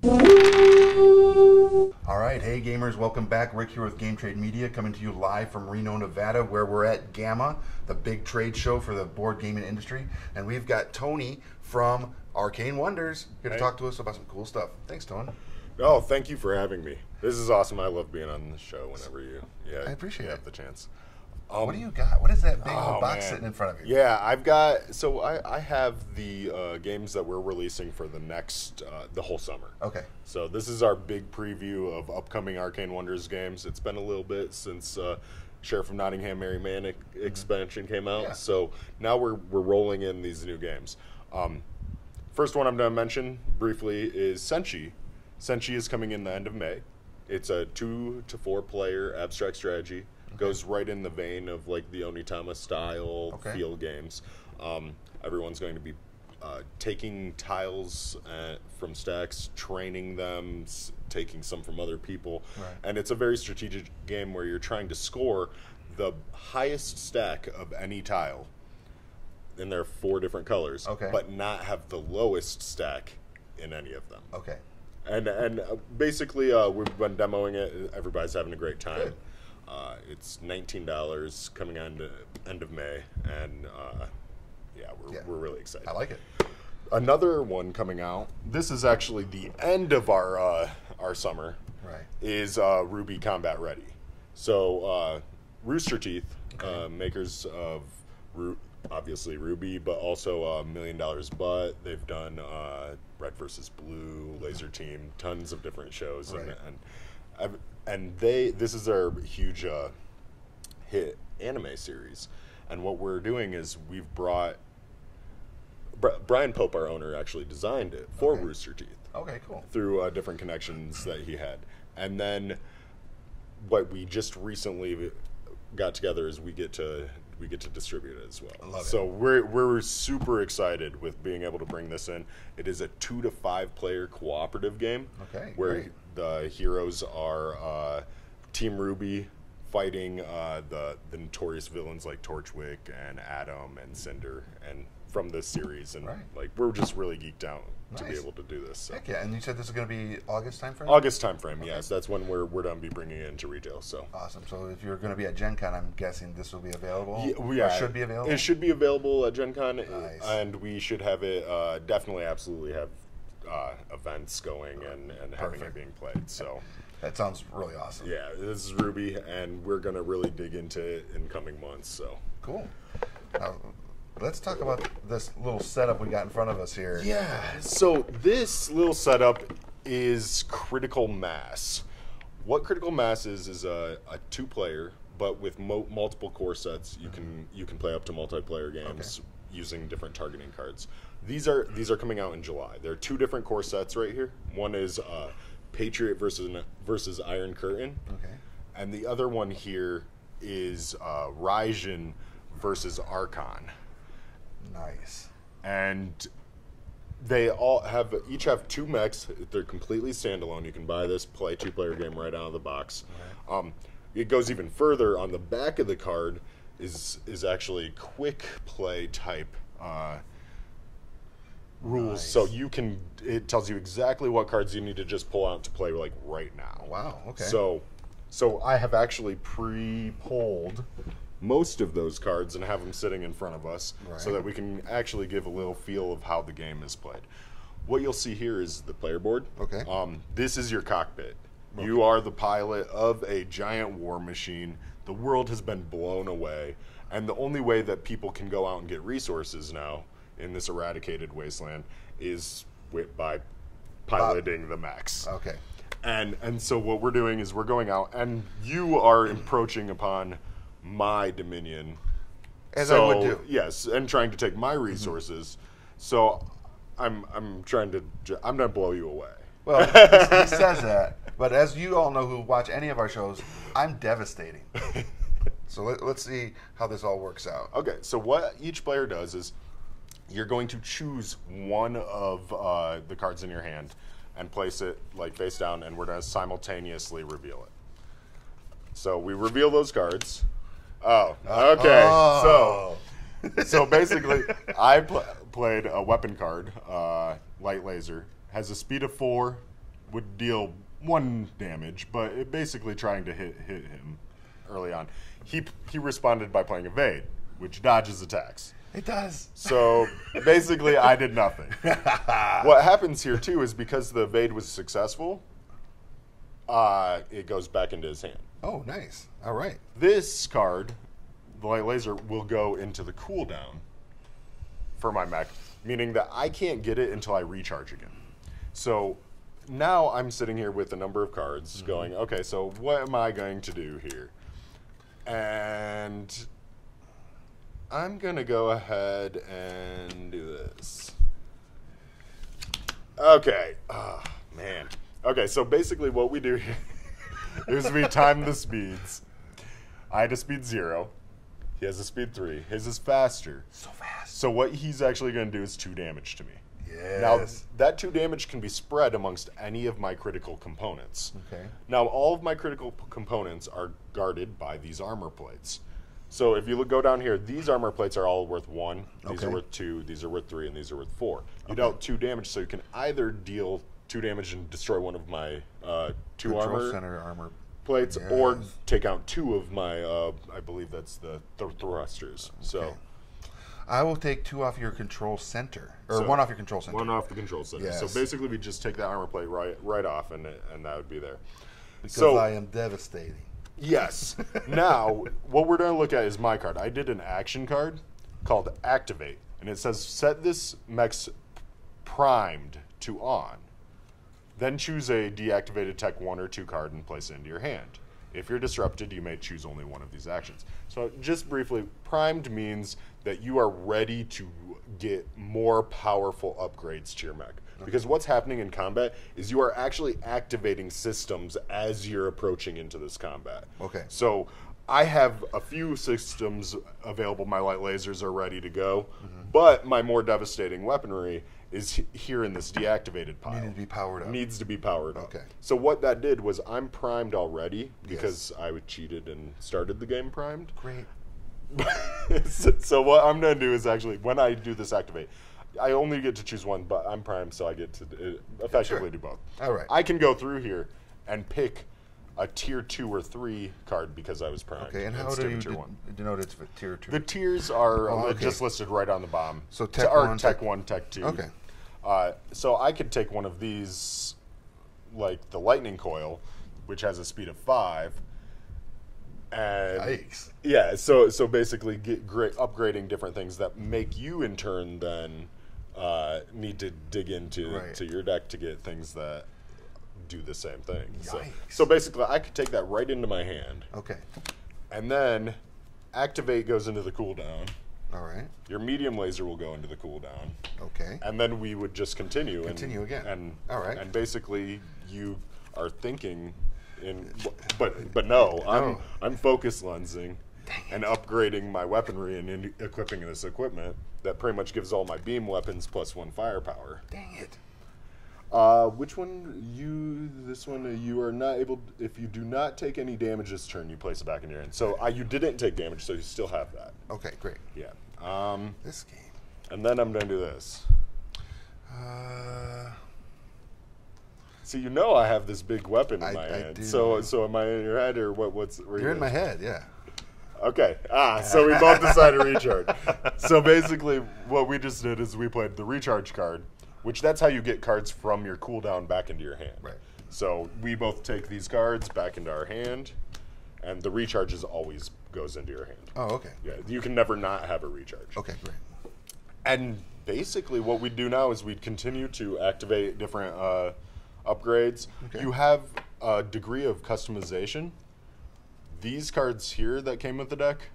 All right, hey gamers, welcome back. Rick here with Game Trade Media, coming to you live from Reno, Nevada, where we're at GAMA, the big trade show for the board gaming industry. And we've got Tony from Arcane Wonders here to talk to us about some cool stuff. Thanks, Tony. Oh, thank you for having me. This is awesome. I love being on the show whenever you I appreciate it. have the chance. What do you got? What is that big old box sitting in front of you? Yeah, I've got, so I have the games that we're releasing for the next, the whole summer. Okay. So this is our big preview of upcoming Arcane Wonders games. It's been a little bit since Sheriff of Nottingham Merry Man expansion came out. Yeah. So now we're rolling in these new games. First one I'm going to mention briefly is Senshi. Senshi is coming in the end of May. It's a 2 to 4 player abstract strategy. Goes right in the vein of like the Onitama style field games. Everyone's going to be taking tiles from stacks, training them, taking some from other people. Right. And it's a very strategic game where you're trying to score the highest stack of any tile. And there are 4 different colors, but not have the lowest stack in any of them. Okay. And basically, we've been demoing it. Everybody's having a great time. Good. It's $19 coming on to end of May, and we're really excited. I like it. Another one coming out. This is actually the end of our summer. Right. Is RWBY Combat Ready. So Rooster Teeth, makers of obviously RWBY, but also $1 Million Butt. They've done Red vs. Blue, Laser Team, tons of different shows, and this is their huge hit anime series. And what we're doing is we've brought Brian Pope, our owner, actually designed it for Rooster Teeth. Okay, cool. Through different connections that he had. And then what we just recently got together is we get to distribute it as well. I love it. So we're super excited with being able to bring this in. It is a 2 to 5 player cooperative game. Okay, where great. The heroes are Team RWBY fighting the notorious villains like Torchwick and Adam and Cinder, and from this series, and like we're just really geeked out to be able to do this. So. Heck yeah! And you said this is going to be August timeframe. August timeframe, yes. That's when we're going to be bringing it into retail. So awesome. So if you're going to be at Gen Con, I'm guessing this will be available. Yeah, or should be available. It should be available at Gen Con, Nice. and we should have it. Definitely, absolutely have events going and having it being played. So. That sounds really awesome. Yeah, this is RWBY, and we're going to really dig into it in coming months. So cool. Now, let's talk about this little setup we got in front of us here. Yeah, so this little setup is Critical Mass. What Critical Mass is a 2-player, but with multiple core sets. You can play up to multiplayer games using different targeting cards. These are coming out in July. There are 2 different core sets right here. One is Patriot versus Iron Curtain, and the other one here is Raijin versus Archon. Nice. And they each have 2 mechs. They're completely standalone. You can buy this, play 2-player game right out of the box. It goes even further. On the back of the card is actually quick play type rules. Nice. So it tells you exactly what cards you need to just pull out to play like right now. Wow. Okay. So I have actually pre-pulled most of those cards and have them sitting in front of us so that we can actually give a little feel of how the game is played. What you'll see here is the player board. Okay. This is your cockpit. Okay. You are the pilot of a giant war machine. The world has been blown away, and the only way that people can go out and get resources now in this eradicated wasteland is by piloting the mechs. Okay. And so what we're doing is we're going out, and you are encroaching upon my dominion. As I would do. Yes, and trying to take my resources. So I'm gonna blow you away. Well, he says that, but as you all know who watch any of our shows, I'm devastating. So let's see how this all works out. Okay, so what each player does is you're going to choose one of the cards in your hand and place it like face down, and we're going to simultaneously reveal it. So we reveal those cards. Oh, okay. Oh. So basically, I played a weapon card, light laser, has a speed of 4, would deal 1 damage, but it basically trying to hit him early on. He responded by playing Evade, which dodges attacks. It does. So basically, I did nothing. What happens here too is because the Evade was successful, it goes back into his hand. Oh, nice. All right. This card, the Light Laser, will go into the cooldown for my mech, meaning that I can't get it until I recharge again. So now I'm sitting here with a number of cards going, okay, so what am I going to do here? And I'm going to go ahead and do this. Okay. Oh, man. Okay, so basically what we do here is we time the speeds. I had a speed 0. He has a speed 3. His is faster. So fast. So what he's actually going to do is 2 damage to me. Yes. Now, that 2 damage can be spread amongst any of my critical components. Okay. Now, all of my critical components are guarded by these armor plates. So if you go down here, these armor plates are all worth 1, these are worth 2, these are worth 3, and these are worth 4. You dealt 2 damage, so you can either deal 2 damage and destroy one of my 2 Control center armor plates, or take out 2 of my, I believe that's the thrusters. So I will take 2 off your control center, or So 1 off your control center. 1 off the control center. Yes. So basically, we just take that armor plate right off, and that would be there. Because I am devastating. Yes. Now, what we're going to look at is my card. I did an action card called Activate, and it says set this mech's primed to on. Then choose a deactivated Tech 1 or 2 card and place it into your hand. If you're disrupted, you may choose only one of these actions. So just briefly, primed means that you are ready to get more powerful upgrades to your mech. Because what's happening in combat is you are actually activating systems as you're approaching into this combat. Okay. So I have a few systems available. My light lasers are ready to go. But my more devastating weaponry is here in this deactivated pile. Needed to be powered up. Needs to be powered up. Okay. So what that did was I'm primed already because I cheated and started the game primed. Great. So what I'm going to do is actually, when I do this activate, I only get to choose one, but I'm primed, so I get to effectively do both. All right. I can go through here and pick a tier 2 or 3 card because I was primed. Okay, and how do you denote it's for tier 2? The tiers are okay. just listed right on the bottom. So Tech 1, Tech 1, Tech 2. Okay. So I could take one of these, like the lightning coil, which has a speed of 5. And Yikes. yeah, so basically upgrading different things that make you in turn then need to dig into to your deck to get things that do the same thing. So basically I could take that right into my hand. Okay. And then activate goes into the cooldown. All right. Your medium laser will go into the cooldown. Okay. And then we would just continue. Continue again. And all right. And basically you are thinking but no, I'm focus lensing and upgrading my weaponry and equipping this equipment that pretty much gives all my beam weapons plus 1 firepower. Dang it. Which one? This one, you are not able, if you do not take any damage this turn, you place it back in your hand. So you didn't take damage, so you still have that. Okay, great. Yeah. This game. And then I'm going to do this. See, you know I have this big weapon in my hand. do. So am I in your head, or what's... You're in my head, yeah. Okay. So we both decided to recharge. So basically, what we just did is we played the recharge card, which that's how you get cards from your cooldown back into your hand. Right. So we both take these cards back into our hand, and the recharges always goes into your hand. Oh, okay. Yeah, you can never not have a recharge. Okay, great. And basically what we do now is we continue to activate different upgrades. Okay. You have a degree of customization. These cards here that came with the deck,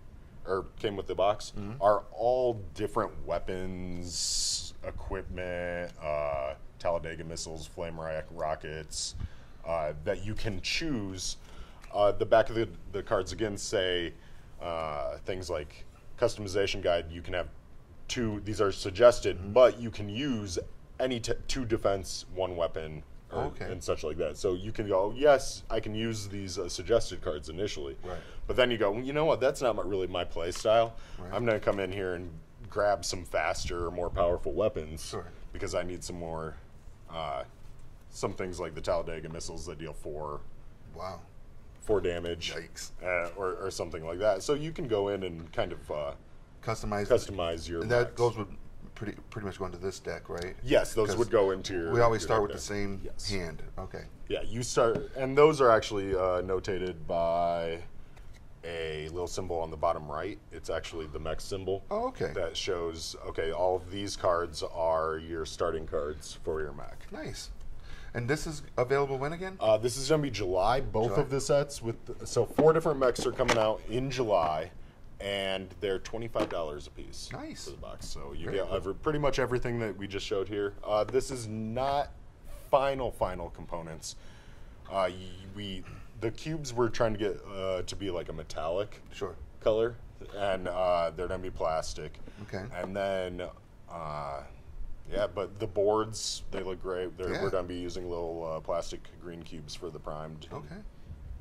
or came with the box, are all different weapons, equipment, Talladega missiles, flame rockets, that you can choose. The back of the cards again say things like customization guide. You can have 2, these are suggested, but you can use any 2 defense, 1 weapon, and such like that. So you can go, yes, I can use these suggested cards initially. Right. But then you go, well, you know what, that's not really my play style. Right. I'm going to come in here and grab some faster or more powerful weapons Sure. because I need some more some things like the Talladega missiles that deal 4 Wow. 4 damage. Yikes. Or something like that. So you can go in and kind of customize your And that mechs. goes with pretty much going to this deck, right? Yes, those would go into your. We always your start deck with the same Yes. hand. Okay. Yeah, you start, and those are actually notated by a little symbol on the bottom right. It's actually the mech symbol. Oh, okay. That shows, okay, all of these cards are your starting cards for your mech. Nice. And this is available when again? This is going to be July, both July. of the sets. So 4 different mechs are coming out in July, and they're $25 a piece. Nice. For the box. So you Very get cool. pretty much everything that we just showed here. This is not final components. The cubes we're trying to get to be like a metallic Sure. color, and they're going to be plastic. Okay. And then, yeah, but the boards, they look great. Yeah. We're going to be using little plastic green cubes for the primed. Okay.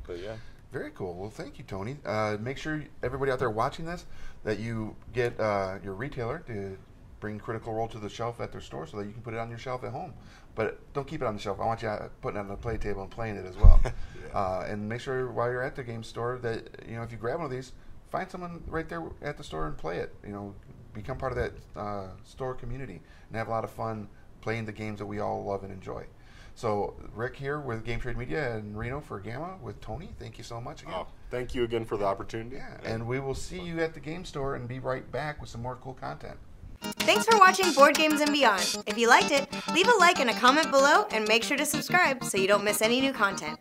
But yeah. Very cool. Well, thank you, Tony. Make sure everybody out there watching this that you get your retailer to bring Critical Role to the shelf at their store so that you can put it on your shelf at home. But don't keep it on the shelf. I want you putting it on the play table and playing it as well. Yeah. And make sure while you're at the game store that if you grab one of these, find someone right there at the store and play it. Become part of that store community and have a lot of fun playing the games that we all love and enjoy. So, Rick here with Game Trade Media in Reno for GAMA with Tony. Thank you so much again. Oh, thank you again for the opportunity. Yeah, and we will see you at the game store and be right back with some more cool content. Thanks for watching Board Games and Beyond. If you liked it, leave a like and a comment below and make sure to subscribe so you don't miss any new content.